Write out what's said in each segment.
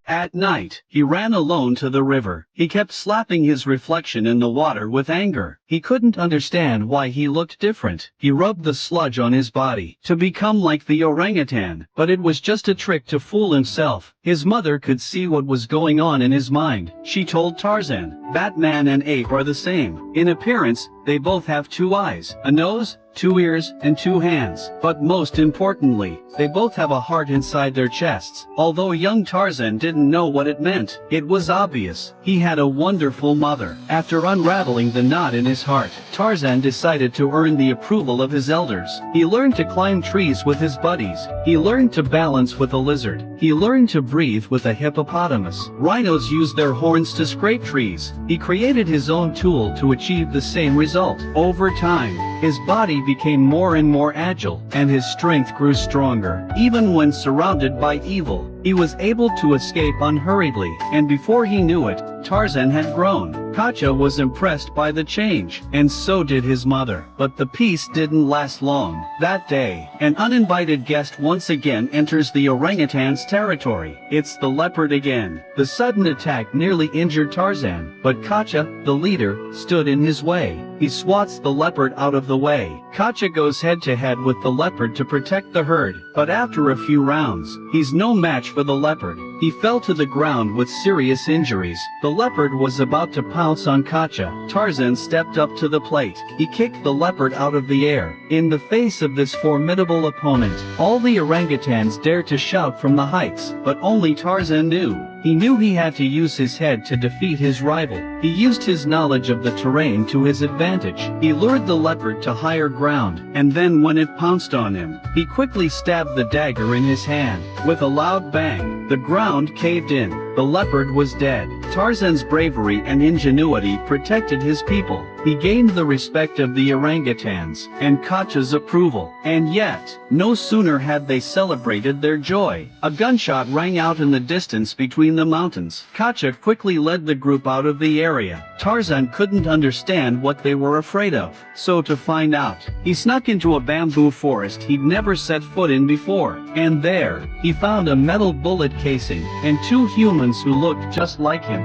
At night, he ran alone to the river. He kept slapping his reflection in the water with anger. He couldn't understand why he looked different. He rubbed the sludge on his body to become like the orangutan, but it was just a trick to fool himself. His mother could see what was going on in his mind. She told Tarzan, "Batman and ape are the same. In appearance, they both have 2 eyes, a nose, 2 ears, and 2 hands. But most importantly, they both have a heart inside their chests." Although young Tarzan didn't know what it meant, it was obvious. He had a wonderful mother. After unraveling the knot in his heart, Tarzan decided to earn the approval of his elders. He learned to climb trees with his buddies. He learned to balance with a lizard. He learned to breathe with a hippopotamus. Rhinos use their horns to scrape trees. He created his own tool to achieve the same result. Over time, his body became more and more agile, and his strength grew stronger. Even when surrounded by evil, he was able to escape unhurriedly, and before he knew it, Tarzan had grown. Katja was impressed by the change, and so did his mother. But the peace didn't last long. That day, an uninvited guest once again enters the orangutan's territory. It's the leopard again. The sudden attack nearly injured Tarzan, but Katja, the leader, stood in his way. He swats the leopard out of the way. Katja goes head-to-head with the leopard to protect the herd, but after a few rounds, he's no match for the leopard. He fell to the ground with serious injuries. The leopard was about to pounce on Katja. Tarzan stepped up to the plate. He kicked the leopard out of the air. In the face of this formidable opponent, all the orangutans dared to shout from the heights, but only Tarzan knew. He knew he had to use his head to defeat his rival. He used his knowledge of the terrain to his advantage. He lured the leopard to higher ground, and then when it pounced on him, he quickly stabbed the dagger in his hand. With a loud bang, the ground caved in. The leopard was dead. Tarzan's bravery and ingenuity protected his people. He gained the respect of the orangutans, and Katja's approval. And yet, no sooner had they celebrated their joy, a gunshot rang out in the distance between the mountains. Katja quickly led the group out of the area. Tarzan couldn't understand what they were afraid of, so to find out, he snuck into a bamboo forest he'd never set foot in before. And there, he found a metal bullet casing, and 2 humans who looked just like him.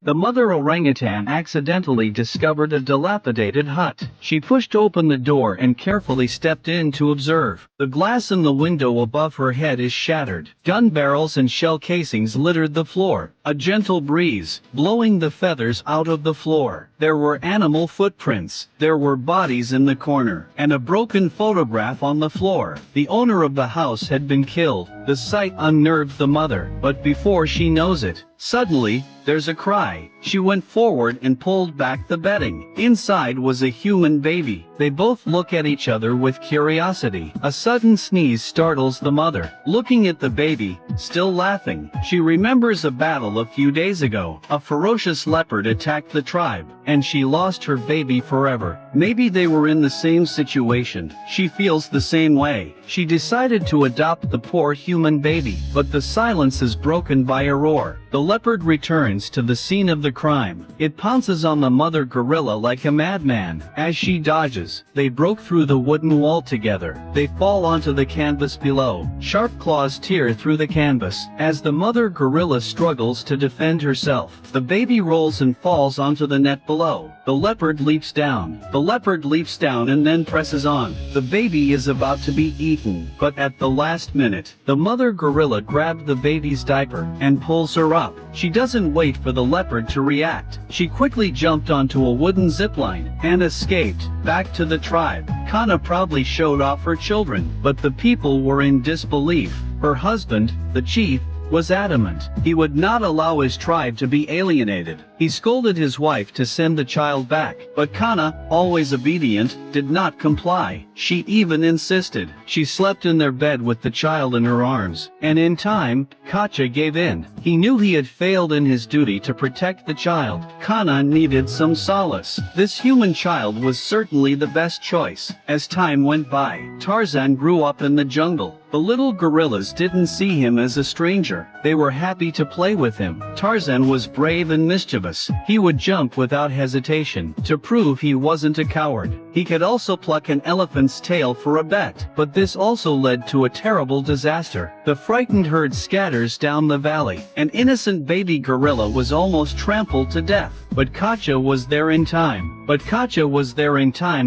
The mother orangutan accidentally discovered a dilapidated hut. She pushed open the door and carefully stepped in to observe. The glass in the window above her head is shattered. Gun barrels and shell casings littered the floor. A gentle breeze, blowing the feathers out of the floor. There were animal footprints. There were bodies in the corner, and a broken photograph on the floor. The owner of the house had been killed. The sight unnerved the mother, but before she knows it, suddenly, there's a cry. She went forward and pulled back the bedding. Inside was a human baby. They both look at each other with curiosity. A sudden sneeze startles the mother. Looking at the baby, still laughing, she remembers a battle a few days ago. A ferocious leopard attacked the tribe, and she lost her baby forever. Maybe they were in the same situation. She feels the same way. She decided to adopt the poor human baby, but the silence is broken by a roar. The leopard returns to the scene of the crime. It pounces on the mother gorilla like a madman. As she dodges, they broke through the wooden wall together. They fall onto the canvas below. Sharp claws tear through the canvas. As the mother gorilla struggles to defend herself, the baby rolls and falls onto the net below. The leopard leaps down. The leopard leaps down and then presses on. The baby is about to be eaten, but at the last minute, the mother gorilla grabbed the baby's diaper and pulls her up. She doesn't wait for the leopard to react. She quickly jumped onto a wooden zipline and escaped. Back to the tribe, Kana proudly showed off her children, but the people were in disbelief. Her husband, the chief, was adamant. He would not allow his tribe to be alienated. He scolded his wife to send the child back, but Kana, always obedient, did not comply. She even insisted. She slept in their bed with the child in her arms, and in time, Katja gave in. He knew he had failed in his duty to protect the child. Kana needed some solace. This human child was certainly the best choice. As time went by, Tarzan grew up in the jungle. The little gorillas didn't see him as a stranger. They were happy to play with him. Tarzan was brave and mischievous. He would jump without hesitation to prove he wasn't a coward. He could also pluck an elephant's tail for a bet, but this also led to a terrible disaster. The frightened herd scatters down the valley. An innocent baby gorilla was almost trampled to death, but Katja was there in time.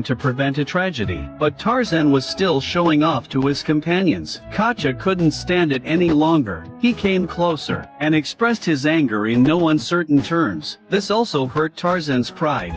To prevent a tragedy. But Tarzan was still showing off to his companions. Katja couldn't stand it any longer. He came closer and expressed his anger in no uncertain terms. This also hurt Tarzan's pride.